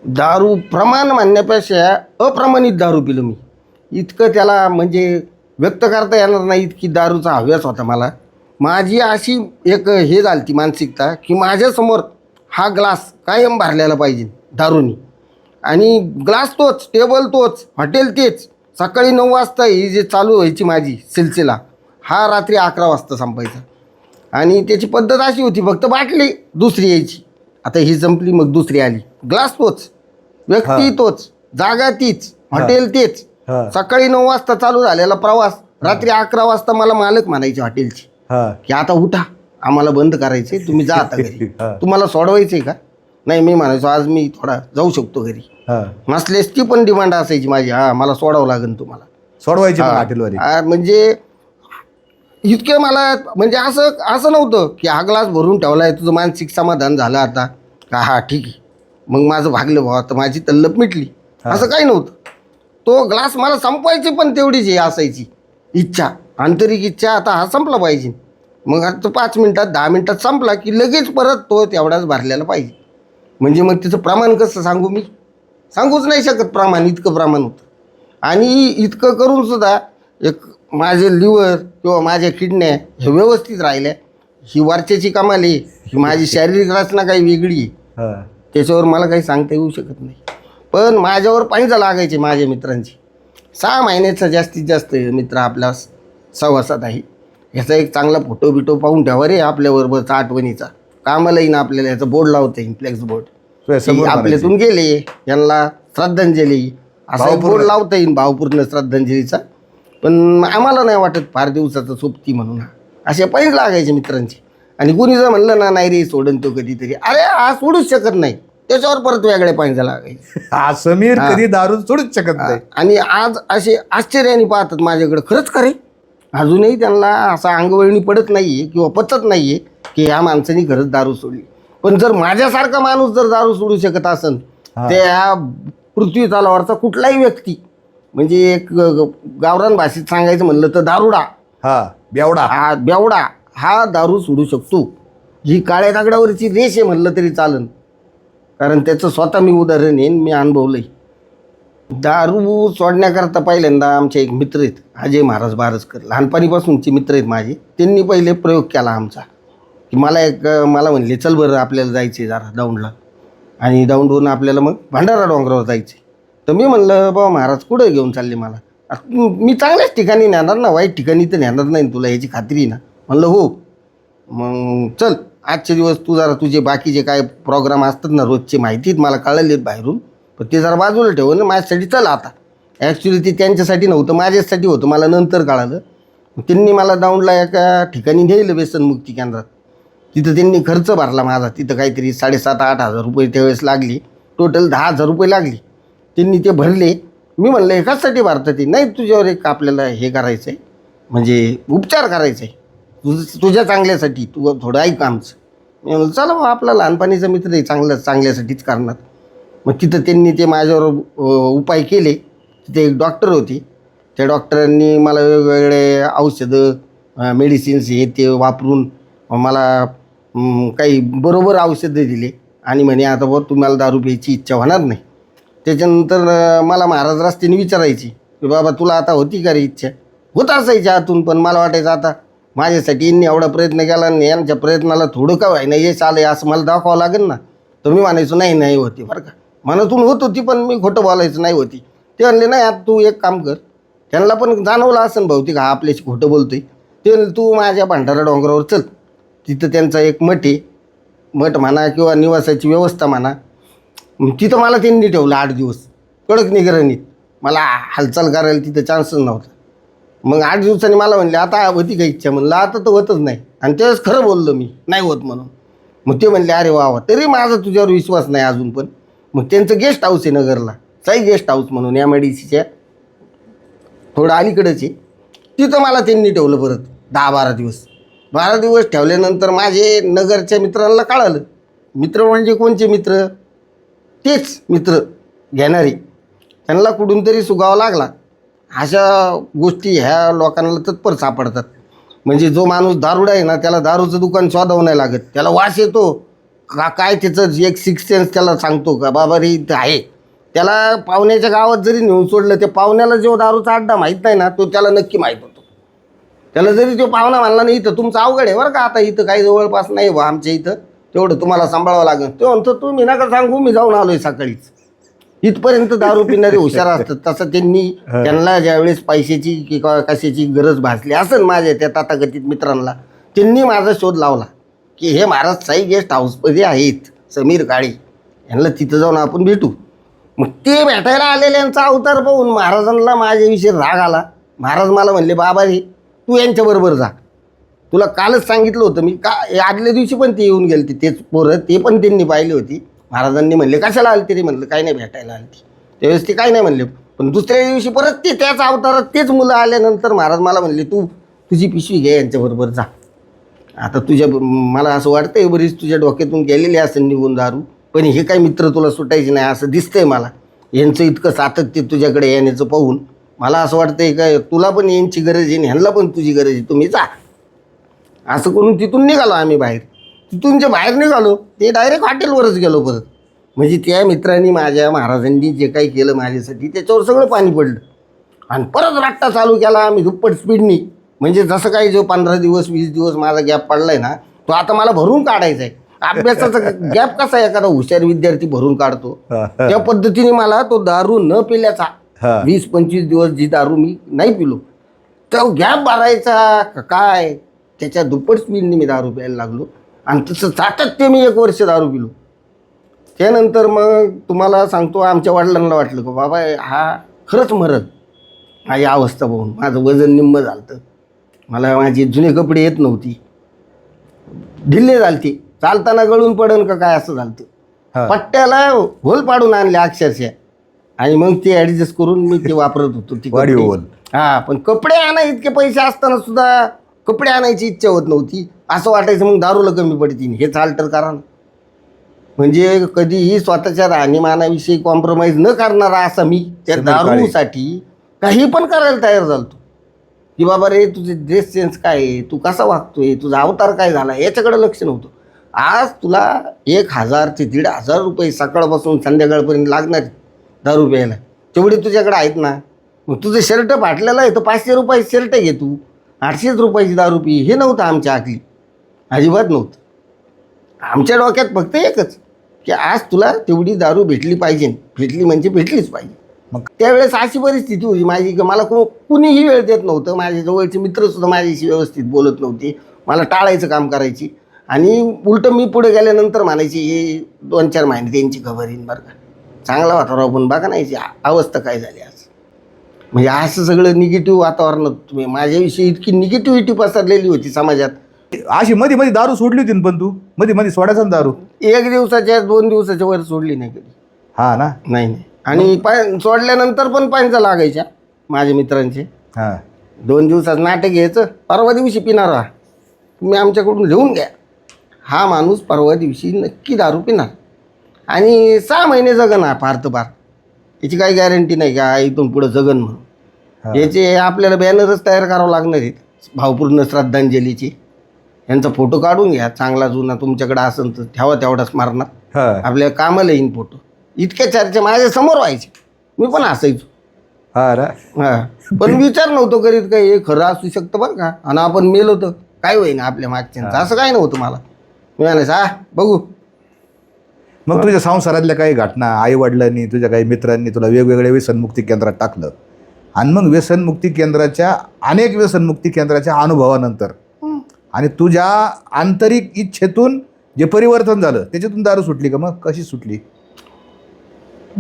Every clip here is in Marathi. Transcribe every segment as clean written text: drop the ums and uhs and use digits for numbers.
दारू प्रमाण म्हणण्यापेक्षा अप्रमाणित दारू पिलो मी. इतकं त्याला म्हणजे व्यक्त करता येणार नाही, इतकी दारूचा हव्यास होता मला. माझी अशी एक हे झाली ती मानसिकता की माझ्यासमोर हा ग्लास कायम भरलेला पाहिजे दारूनी. आणि ग्लास तोच, टेबल तोच, हॉटेल तेच. सकाळी 9 वाजता ही जे चालू व्हायची माझी सिलसिला, हा रात्री 11 वाजता संपायचा. आणि त्याची पद्धत अशी होती, फक्त बाटली दुसरी यायची. आता ही संपली, मग दुसरी आली. ग्लास तोच, व्यक्ती तोच, जागा तीच, हॉटेल तेच. सकाळी 9 वाजता चालू झालेला प्रवास रात्री 11 वाजता मला मालक म्हणायचे हॉटेलची की आता उठा, आम्हाला बंद करायचे, तुम्ही जा आता घरी. तुम्हाला सोडवायचंय का? नाही, मी म्हणायचो आज मी थोडा जाऊ शकतो घरी. नसलेस ती पण डिमांड असायची माझी, हा मला सोडावं लागेल तुम्हाला, सोडवायची हॉटेलवाली. म्हणजे इतके मला म्हणजे असं असं नव्हतं की हा ग्लास भरून ठेवलाय, तुझं मानसिक समाधान झालं आता का, हा ठीक आहे मग माझं भागलं भावा, तर माझी तल्लप मिटली, असं काही नव्हतं. तो ग्लास मला संपवायची पण तेवढीच हे असायची इच्छा, आंतरिक इच्छा, आता हा संपला पाहिजे. मग आता 5 मिनिटात 10 मिनिटात संपला की लगेच परत तो तेवढाच भरलेला पाहिजे. म्हणजे मग तिचं प्रमाण कसं सांगू, मी सांगूच नाही शकत प्रमाण, इतकं प्रमाण होतं. आणि इतकं करून सुद्धा एक माझे लिव्हर किंवा माझ्या किडन्या हे व्यवस्थित राहिल्या, ही वरच्याची कमाल आहे. ही माझी शारीरिक रचना काही वेगळी आहे, त्याच्यावर मला काही सांगता येऊ शकत नाही. पण माझ्यावर पाहिजे लागायचे माझ्या मित्रांची. 6 महिन्याचा जास्तीत जास्त मित्र आपल्या सहवासात आहे. ह्याचा एक चांगला फोटो बिटो पाहून ठेवा रे आपल्याबरोबरचा आठवणीचा, कामाला येईन आपल्याला. याचा बोर्ड लावता येईल, फ्लेक्स बोर्ड, आपल्यातून गेले यांना श्रद्धांजली, असा एक बोर्ड लावता येईल भावपूर्ण श्रद्धांजलीचा. पण आम्हाला नाही वाटत फार दिवसाचं सोबती म्हणून, असे पैसे लागायचे मित्रांचे. आणि कुणी जर म्हणलं ना नाही रे सोडून तो कधीतरी, अरे हा सोडूच शकत नाही, त्याच्यावर परत वेगळे पैसे लागायचे. समीर कधी दारू सोडूच शकत नाही. आणि आज असे आश्चर्याने पाहतात माझ्याकडे, खरंच खरे अजूनही त्यांना असा अंगवळणी पडत नाहीये किंवा पचत नाहीये की ह्या माणसाने खरंच दारू सोडली. पण जर माझ्यासारखा माणूस जर दारू सोडू शकत असेल, त्या पृथ्वी तलावरचा कुठलाही व्यक्ती, म्हणजे एक गावरान भाषेत सांगायचं म्हणलं तर दारुडा, बेवडा हा दारू सोडू शकतो. ही काळ्या दगडावरची रेष आहे म्हणलं तरी चालन, कारण त्याचं स्वतः मी उदाहरण येईन, मी अनुभवलंय. दारू सोडण्याकरता पहिल्यांदा आमचे एक मित्र आहेत, अजय महाराज बारसकर, लहानपणीपासूनचे मित्र आहेत माझे. त्यांनी पहिले प्रयोग केला आमचा की मला म्हणले चल बरं आपल्याला जायचे जरा दौंडला, आणि दौंडहून आपल्याला मग भंडारा डोंगरावर जायचे. तर मी म्हणलं बाबा महाराज कुठं घेऊन चालले मला, मी चांगल्याच ठिकाणी नेणार ना, वाईट ठिकाणी तर नेणार नाही तुला, याची खात्री ना. म्हणलं हो, मग चल आजचे दिवस तू जरा तुझे बाकीचे काय प्रोग्राम असतात ना रोजचे, माहितीत मला कळलेत बाहेरून, पण ते जरा बाजूला ठेवून माझ्यासाठी चल आता. ॲक्च्युली ते त्यांच्यासाठी नव्हतं, माझ्यासाठी होतं, मला नंतर कळालं. त्यांनी मला दौंडला एका ठिकाणी नेलं व्यसनमुक्ती केंद्रात. तिथं त्यांनी खर्च भरला माझा, तिथं काहीतरी 7,500-8,000 हजार रुपये त्यावेळेस लागली, टोटल 10,000 रुपये लागली. त्यांनी ते भरले. मी म्हणलं एकाचसाठी भरतं ते, नाही तुझ्यावर एक आपल्याला हे करायचं आहे, म्हणजे उपचार करायचा आहे तुझ्या चांगल्यासाठी, तू थोडं ऐक आमचं. मी म्हणलं चला मग, आपला लहानपणीचा मित्र आहे, चांगल्यासाठीच करणार. मग तिथं त्यांनी ते माझ्यावर उपाय केले. तिथे एक डॉक्टर होते, त्या डॉक्टरांनी मला वेगवेगळे औषधं मेडिसिन्स हे ते वापरून मला काही बरोबर औषधं दिले. आणि म्हणे आता बघ तुम्हाला दारू प्यायची इच्छा होणार नाही. त्याच्यानंतर मला महाराज रस्त्याने विचारायची की बाबा तुला आता होती का रे इच्छा, होत असायची आतून, पण मला वाटायचं आता माझ्यासाठी यांनी एवढा प्रयत्न केला आणि यांच्या प्रयत्नाला थोडं का व्हायना यश आलं असं मला दाखवावं लागेल ना. तर मी म्हणायचो नाही होती बरं का, मनातून होत होती, पण मी खोटं बोलायचं नाही होती. ते म्हणले नाही आता तू एक काम कर, त्यांना पण जाणवलं असेल बहुतेक हा आपल्याशी खोटं बोलतोय. ते म्हणले तू माझ्या भंडारा डोंगरावर चल, तिथं त्यांचा एक मठ आहे, मठ म्हणा किंवा निवासाची व्यवस्था म्हणा. तिथं मला त्यांनी ठेवलं 8 दिवस कडक निगराणीत, मला हालचाल करायला तिथं चान्सच नव्हता. मग 8 दिवसांनी मला म्हणले आता होती का इच्छा, म्हणलं आता तर होतच नाही. आणि त्यावेळेस खरं बोललो मी नाही होत म्हणून. मग ते म्हणले अरे वा, तरी माझा तुझ्यावर विश्वास नाही अजून पण. मग त्यांचं गेस्ट हाऊस आहे नगरला, साई गेस्ट हाऊस म्हणून, MIDCच्या थोडं अलीकडंच आहे. तिथं मला त्यांनी ठेवलं परत 10-12 दिवस. 12 दिवस ठेवल्यानंतर माझे नगरच्या मित्रांना कळालं. मित्र म्हणजे कोणचे मित्र, तेच मित्र घेणारे, त्यांना कुठून तरी सुगावा लागला. अशा गोष्टी ह्या लोकांना तत्पर सापडतात. म्हणजे जो माणूस दारुडा आहे ना, त्याला दारूचं दुकान शोधावं नाही लागत, त्याला वास येतो काय त्याचं एक सिक्स सेन्स त्याला सांगतो का बाबा रे इथं आहे. त्याला पाहुण्याच्या गावात जरी नेऊन सोडलं ते पाहुण्याला जो दारूचा अड्डा माहीत नाही ना तो त्याला नक्की माहीत होतो. त्याला जरी तो पाहुणा म्हणला नाही इथं तुमचं अवघड आहे बरं का, आता इथं काही जवळपास नाही बा आमच्या इथं, तेवढं तुम्हाला सांभाळावं लागेल. तो म्हणतो तुम्ही नका सांगू, मी जाऊन आलोय सकाळीच. इथपर्यंत दारू पिणारे हुशार असतात. तसं त्यांना ज्यावेळेस पैशाची किंवा कशाची गरज भासली असेल माझ्या त्या तथाकथित मित्रांना, त्यांनी माझा शोध लावला की हे महाराज साई गेस्ट हाऊसमध्ये आहेत समीर काळे, यांना तिथं जाऊन आपण भेटू. मग ते भेटायला आलेल्यांचा अवतार पाहून महाराजांना माझ्याविषयी राग आला. महाराज मला म्हणले बाबा रे तू यांच्याबरोबर जा, तुला कालच सांगितलं होतं मी. का आदल्या दिवशी पण ते येऊन गेले तेच पोरं, ते पण त्यांनी पाहिली होती. महाराजांनी म्हणले कशाला आली तरी म्हणलं काही नाही भेटायला आली ती. त्यावेळेस ते काही नाही म्हणले. पण दुसऱ्या दिवशी परत ते त्याच अवतारात तेच मुलं आल्यानंतर महाराज मला म्हणले तुझी पिशवी घे यांच्याबरोबर जा. आता मला असं वाटतंय बरीच तुझ्या डोक्यातून गेलेली असेल निघून दारू, पण हे काही मित्र तुला सुटायचे नाही असं दिसतंय मला. यांचं इतकं सातत्य तुझ्याकडे येण्याचं पाहून मला असं वाटतंय काय तुला पण यांची गरज आहे, ह्यांना पण तुझी गरज आहे, तुम्ही जा. असं करून तिथून निघालो आम्ही बाहेर. तिथून जे बाहेर निघालो ते डायरेक्ट हॉटेलवरच गेलो परत. म्हणजे त्या मित्रांनी माझ्या महाराजांनी जे काही केलं माझ्यासाठी त्याच्यावर सगळं पाणी पडलं. आणि परत रट्टा चालू केला आम्ही दुप्पट स्पीडनी. म्हणजे जसं काही जो 15 दिवस 20 दिवस माझा गॅप पडलाय ना तो आता मला भरून काढायचा आहे. अभ्यासाचा गॅप कसा एखादा हुशार विद्यार्थी भरून काढतो त्या पद्धतीने मला तो दारू न पिल्याचा 20-25 दिवस जी दारू मी नाही पिलो तो गॅप भरायचा काय त्याच्या दुप्पट स्पीडने मी दारू प्यायला लागलो. आणि तसं सातत्य मी 1 वर्ष दारू पिलो. त्यानंतर मग तुम्हाला सांगतो आमच्या वडिलांना वाटलं की बाबा हा खरंच मरत. माझी अवस्था पाहून माझं वजन निम्म झालं, मला माझी जुने कपडे येत नव्हती, ढिल्ले झालते, चालताना गळून पडन का काय असं झालं. पट्ट्याला होल पाडून आणले अक्षरशः. आणि मग ते ॲडजस्ट करून मी ते वापरत होतो ती कपडे. हां, पण कपडे आणा इतके पैसे असताना सुद्धा कपडे आणायची इच्छा होत नव्हती. असं वाटायचं मग दारूला कमी पडतील हे चालतं करा. म्हणजे कधीही स्वतःच्या राहणीमानाविषयी कॉम्प्रोमाइज न करणारा असा मी त्या दारूसाठी काही पण करायला तयार झालो की बाबा रे तुझे ड्रेस सेन्स काय आहे, तू कसा वागतोय, तुझा अवतार काय झाला याच्याकडे लक्ष नव्हतं. आज तुला 1,000 ते 1,500 रुपये सकाळपासून संध्याकाळपर्यंत लागणार दारू प्यायला, तेवढे तुझ्याकडे आहेत ना. मग तुझं शर्ट फाटलेलं आहे तर 500 रुपयाची शर्ट घे तू, 800 रुपयाची दारू पी. हे नव्हतं आमच्या आखली, अजिबात नव्हतं. आमच्या डोक्यात फक्त एकच की आज तुला तेवढी दारू भेटली पाहिजे, भेटली म्हणजे भेटलीच पाहिजे. मग त्यावेळेस अशी परिस्थिती होती माझी की मला कुणीही वेळ देत नव्हतं. माझे जवळचे मित्रसुद्धा माझ्याशी व्यवस्थित बोलत नव्हते, मला टाळायचं काम करायची. आणि उलटं मी पुढे गेल्यानंतर म्हणायची हे 2-4 महिने त्यांची खबर येईन बरं का, चांगला वातावरण पण बघा नाही अवस्था काय झाली आज. म्हणजे असं सगळं निगेटिव्ह वातावरण तुम्ही माझ्याविषयी इतकी निगेटिव्हिटी पसरलेली होती समाजात. अशी मध्ये मध्ये दारू सोडली होती पण तू मध्ये मध्ये सोडायचा दारू? 1 दिवसाच्या 2 दिवसाच्या वर सोडली नाही कधी. हा ना? नाही. आणि सोडल्यानंतर पण पांचा लागायच्या माझ्या मित्रांचे. हां, 2 दिवसात नाटक घ्यायचं, परवा दिवशी पिणारा तुम्ही आमच्याकडून लिहून घ्या, हा माणूस परवा दिवशी नक्की दारू पिणार. आणि 6 महिने जगन फार तर फार, याची काही गॅरंटी नाही का इथून पुढं जगन म्हणून. याचे आपल्याला बॅनरच तयार करावं लागणार आहेत भावपूर्ण श्रद्धांजलीची. यांचा फोटो काढून घ्या चांगला जुना तुमच्याकडे असेल तर ठेवा, तेवढाच मारणार आपल्या कामाला येईन फोटो. इतक्या चर्चा माझ्या समोर व्हायची, मी पण हसायचो. हां, पण विचार नव्हतो करीत काही हे खरं असू शकतं बरं का, आणि आपण मेलो तर काय होईन आपल्या मागच्यांचं, असं काय नव्हतं मला. मी म्हणायचं बघू. मग तुझ्या संसारातल्या काही घटना, आई वडिलांनी तुझ्या काही मित्रांनी तुला वेगवेगळ्या व्यसनमुक्ती केंद्रात टाकलं, आणि मग व्यसनमुक्ती केंद्राच्या अनेक व्यसनमुक्ती केंद्राच्या अनुभवानंतर आणि तुझ्या आंतरिक इच्छेतून जे परिवर्तन झालं त्याच्यातून दारू सुटली का? मग कशी सुटली?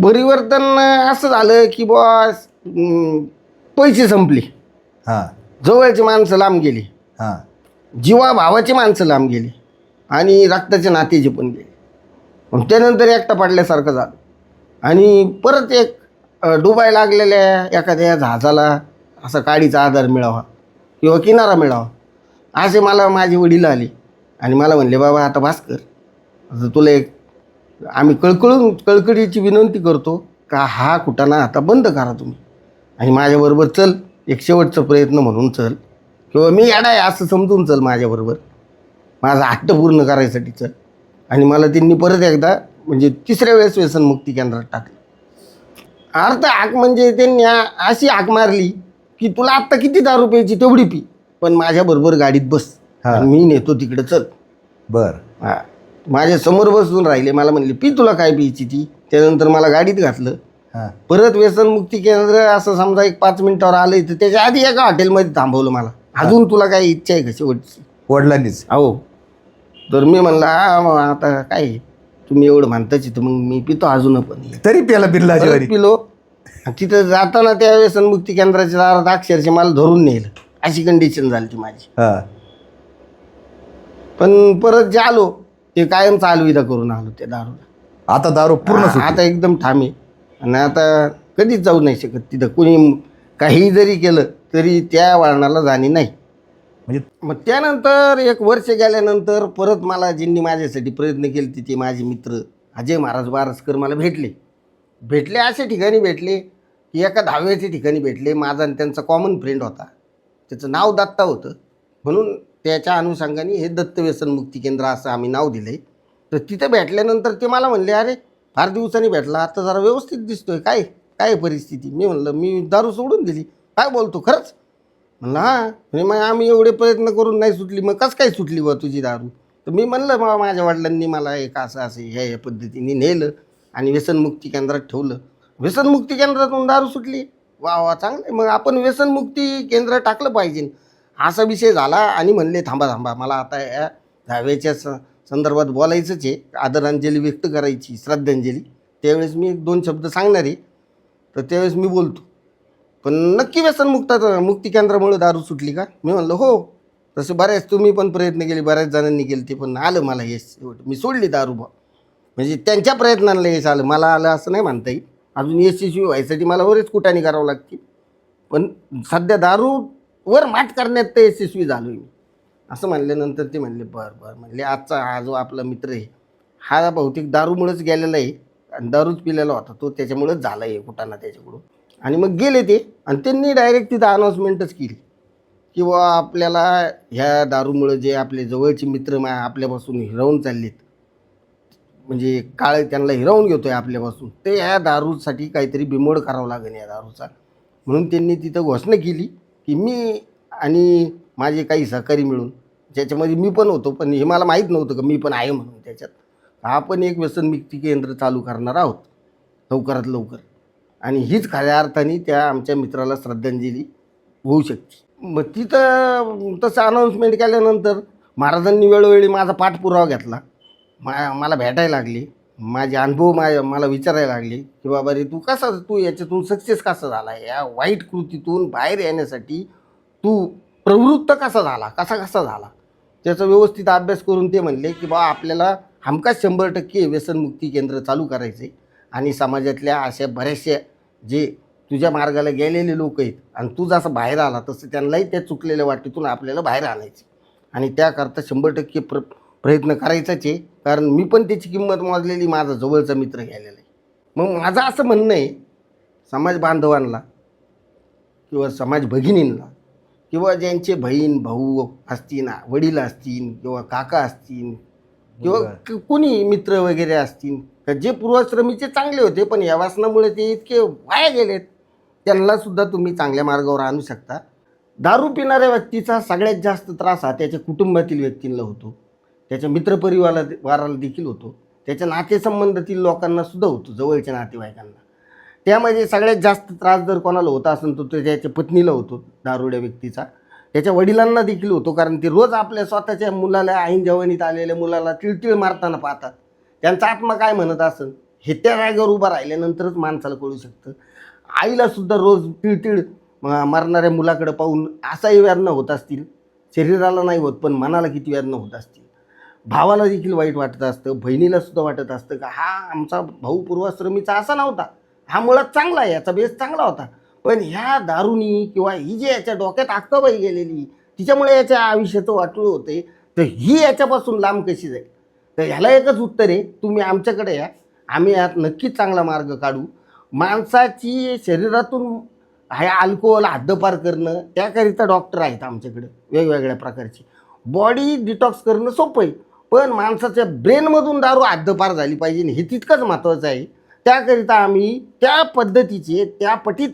परिवर्तन असं झालं की बॉस पैसे संपले, हां, जवळची माणसं लांब गेली, हां, जीवाभावाची माणसं लांब गेली, आणि रक्ताचे नातेचे पण गेले. मग त्यानंतर एकटा पडल्यासारखं झालं. आणि परत एक डुबाय लागलेल्या एखाद्या जहाजाला असा काडीचा आधार मिळावा किंवा किनारा मिळावा असे मला माझे वडील आले आणि मला म्हणले बाबा आता भास्कर, आता तुला एक आम्ही कळकळीची विनंती करतो का हा कुटाणा आता बंद करा तुम्ही, आणि माझ्याबरोबर चल, एक शेवटचा प्रयत्न म्हणून चल, किंवा मी येडा आहे असं समजून चल माझ्याबरोबर, माझा हट्ट पूर्ण करायसाठी चल. आणि मला त्यांनी परत एकदा म्हणजे तिसऱ्या वेळेस व्यसनमुक्ती केंद्रात टाकलं. अर्थ हाक म्हणजे त्यांनी अशी हाक मारली की तुला आत्ता किती दारू प्यायची तेवढी पी, पण माझ्याबरोबर गाडीत बस हा. आणि मी नेतो तिकडं चल. बर. हा, माझ्या समोर बसून राहिले. मला म्हणले पी, तुला काय प्यायची ती. त्यानंतर मला गाडीत घातलं. हां. परत व्यसनमुक्ती केंद्र असं समजा एक 5 मिनिटावर आलं तर त्याच्या आधी एका हॉटेलमध्ये थांबवलं मला. अजून तुला काय इच्छा आहे का शेवटची? वडिलांनीच? हो. तर मी म्हणलं हा मग आता काय तुम्ही एवढं म्हणताच तर मग मी पितो अजून पण. तरी प्याला बिल्लाजीवारी? पिलो. आणि तिथं जाताना त्या व्यसनमुक्ती केंद्राच्या दारात अक्षरशः मला धरून नेलं, अशी कंडिशन झाली ती माझी. हां. पण परत जे आलो ते कायमचा अलविदा करून आलो त्या दारूला. आता दारू पूर्ण सुटली? आता एकदम ठामे. आणि आता कधीच जाऊ नाही शकत तिथं. कुणी काही जरी केलं तरी त्या वळणाला जाणे नाही. म्हणजे मग त्यानंतर 1 वर्ष गेल्यानंतर परत मला ज्यांनी माझ्यासाठी प्रयत्न केले ते माझे मित्र अजय महाराज बारसकर मला भेटले अशा ठिकाणी भेटले की एका 10व्याच्या ठिकाणी भेटले. माझा आणि त्यांचा कॉमन फ्रेंड होता, त्याचं नाव दत्ता होतं, म्हणून त्याच्या अनुषंगाने हे दत्त व्यसनमुक्ती केंद्र असं आम्ही नाव दिलं आहे. तर तिथं भेटल्यानंतर ते मला म्हणले अरे फार दिवसांनी भेटला, आता जरा व्यवस्थित दिसतोय, काय काय परिस्थिती? मी म्हणलं मी दारू सोडून दिली. काय बोलतो खरंच? म्हणलं हां. म्हणजे मग आम्ही एवढे प्रयत्न करून नाही सुटली, मग कसं काय सुटली बा तुझी दारू? तर मी म्हणलं मग माझ्या वडिलांनी मला एक असं ह्या पद्धतीने नेलं आणि व्यसनमुक्ती केंद्रात ठेवलं. व्यसनमुक्ती केंद्रातून दारू सुटली. वा वा, चांगलं आहे. मग आपण व्यसनमुक्ती केंद्र टाकलं पाहिजे असा विषय झाला. आणि म्हणले थांबा मला आता या 10व्याच्या संदर्भात बोलायचंच आहे, आदरांजली व्यक्त करायची, श्रद्धांजली. त्यावेळेस मी 1-2 शब्द सांगणार आहे, तर त्यावेळेस मी बोलतो. पण नक्की मुक्ती केंद्रामुळे दारू सुटली का? मी म्हणलं हो. तसे बऱ्याच तुम्ही पण प्रयत्न केले, बऱ्याच जणांनी केले, ते पण आलं मला यश. मी सोडली दारू बा. म्हणजे त्यांच्या प्रयत्नांना यश आलं, मला आलं असं नाही म्हणता येईल. अजून यशस्वी व्हायसाठी मला बरेच कुटाणी करावं लागते, पण सध्या दारूवर मात करण्यात तर यशस्वी झालो मी. असं म्हणल्यानंतर ते म्हणले बरं म्हणले आजचा हा जो आपला मित्र आहे हा बहुतेक दारूमुळेच गेलेला आहे आणि दारूच पिलेला होता तो, त्याच्यामुळेच झाला आहे कुटाणा त्याच्याकडून. आणि मग गेले ते आणि त्यांनी डायरेक्ट तिथं अनाऊन्समेंटच केली की बा आपल्याला ह्या दारूमुळे जे आपले जवळचे मित्र आपल्यापासून हिरावून चाललेत, म्हणजे काळ त्यांना हिरावून घेतोय आपल्यापासून, ते ह्या दारूसाठी काहीतरी बिमोड करावं लागेल या दारूचा. म्हणून त्यांनी तिथं घोषणा केली की मी आणि माझे काही सहकारी मिळून, ज्याच्यामध्ये मी पण होतो, पण हे मला माहीत नव्हतं का मी पण आहे म्हणून त्याच्यात, आपण एक व्यसनमुक्ती केंद्र चालू करणार आहोत लवकरात लवकर. आणि हीच खऱ्या अर्थाने त्या आमच्या मित्राला श्रद्धांजली होऊ शकते. मग तिथं तसं अनाऊन्समेंट केल्यानंतर महाराजांनी वेळोवेळी माझा पाठपुरावा घेतला. मला भेटायला लागले, माझे अनुभव मला विचारायला लागले की बाबा रे तू याच्यातून सक्सेस कसा झाला, या वाईट कृतीतून बाहेर येण्यासाठी तू प्रवृत्त कसा झाला, त्याचा व्यवस्थित अभ्यास करून ते म्हणले की बा आपल्याला हमखास 100% व्यसनमुक्ती केंद्र चालू करायचे आणि समाजातल्या अशा बऱ्याचशा जे तुझ्या मार्गाला गेलेले लोक आहेत आणि तू जसं बाहेर आला तसं त्यांनाही त्या चुकलेल्या वाटेतून आपल्याला बाहेर आणायचे आणि त्याकरता 100% प्रयत्न करायचाच आहे. कारण मी पण त्याची किंमत मोजलेली, माझा जवळचा मित्र गेलेला आहे. मग माझं असं म्हणणं आहे समाज बांधवांना किंवा समाज भगिनींना किंवा ज्यांचे बहीण भाऊ असतील, वडील असतील किंवा काका असतील किंवा कोणी मित्र वगैरे असतील का जे पूर्वाश्रमीचे चांगले होते पण या वासनामुळे ते इतके वाया गेलेत, त्यांनासुद्धा तुम्ही चांगल्या मार्गावर आणू शकता. दारू पिणाऱ्या व्यक्तीचा सगळ्यात जास्त त्रास हा त्याच्या कुटुंबातील व्यक्तींना होतो, त्याच्या मित्रपरिवाराला देखील होतो, त्याच्या नातेसंबंधातील लोकांनासुद्धा होतो, जवळच्या नातेवाईकांना. त्यामध्ये सगळ्यात जास्त त्रास जर कोणाला होता असेल तर त्याच्या पत्नीला होतो दारुड्या व्यक्तीचा, त्याच्या वडिलांना देखील होतो. कारण ते रोज आपल्या स्वतःच्या मुलाला, ऐन जवानीत आलेल्या मुलाला तिळतिळ मारताना पाहतात. त्यांचा आत्मा काय म्हणत असेल हे त्या जागेवर उभं राहिल्यानंतरच माणसाला कळू शकतं. आईलासुद्धा रोज तिळतिळ मारणाऱ्या मुलाकडे पाहून असाही वेदना होत असतील, शरीराला नाही होत पण मनाला किती वेदना होत असतील. भावाला देखील वाईट वाटत असतं, बहिणीलासुद्धा वाटत असतं का हा आमचा भाऊ पूर्वाश्रमीचा असा नव्हता, हा मुळात चांगला आहे, याचा बेस चांगला होता, पण ह्या दारूनी किंवा ही जी याच्या डोक्यात अक्काबाई गेलेली तिच्यामुळे याच्या आयुष्याचं वाटलं होते, तर ही याच्यापासून लांब कशी जाईल? तर ह्याला एकच उत्तर आहे, तुम्ही आमच्याकडे या, आम्ही यात नक्कीच चांगला मार्ग काढू. माणसाची शरीरातून हा अल्कोहोल हद्दपार करणं त्याकरिता डॉक्टर आहेत आमच्याकडे वेगवेगळ्या प्रकारचे. बॉडी डिटॉक्स करणं सोपं आहे, पण माणसाच्या ब्रेनमधून दारू हद्दपार झाली पाहिजे हे तितकंच महत्त्वाचं आहे. त्याकरिता आम्ही त्या पद्धतीचे त्या पटीत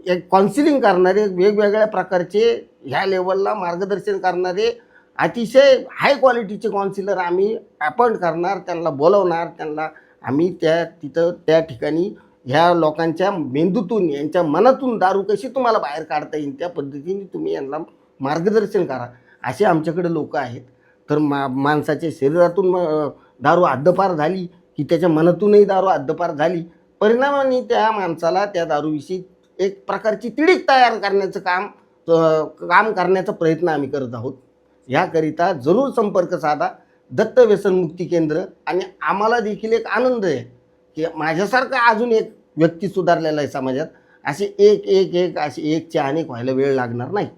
एक काउन्सिलिंग करणारे वेगवेगळ्या प्रकारचे ह्या लेवलला मार्गदर्शन करणारे अतिशय हाय क्वालिटीचे काउन्सिलर आम्ही अपॉइंट करणार, त्यांना बोलवणार, त्यांना आम्ही तिथं त्या ठिकाणी ह्या लोकांच्या मेंदूतून यांच्या मनातून दारू कशी तुम्हाला बाहेर काढता येईल त्या पद्धतीने तुम्ही यांना मार्गदर्शन करा. असे आमच्याकडे लोक आहेत. तर माणसाच्या शरीरातून दारू हद्दपार झाली की त्याच्या मनातूनही दारू हद्दपार झाली. परिणामाने त्या माणसाला त्या दारूविषयी एक प्रकारची तिडीक तयार करण्याचं काम करण्याचा प्रयत्न आम्ही करत आहोत. ह्याकरिता जरूर संपर्क साधा दत्त व्यसनमुक्ती केंद्र. आणि आम्हाला देखील एक आनंद आहे की माझ्यासारखा अजून एक व्यक्ती सुधारलेला आहे समाजात. असे एक असे एकचे अनेक व्हायला वेळ लागणार नाही.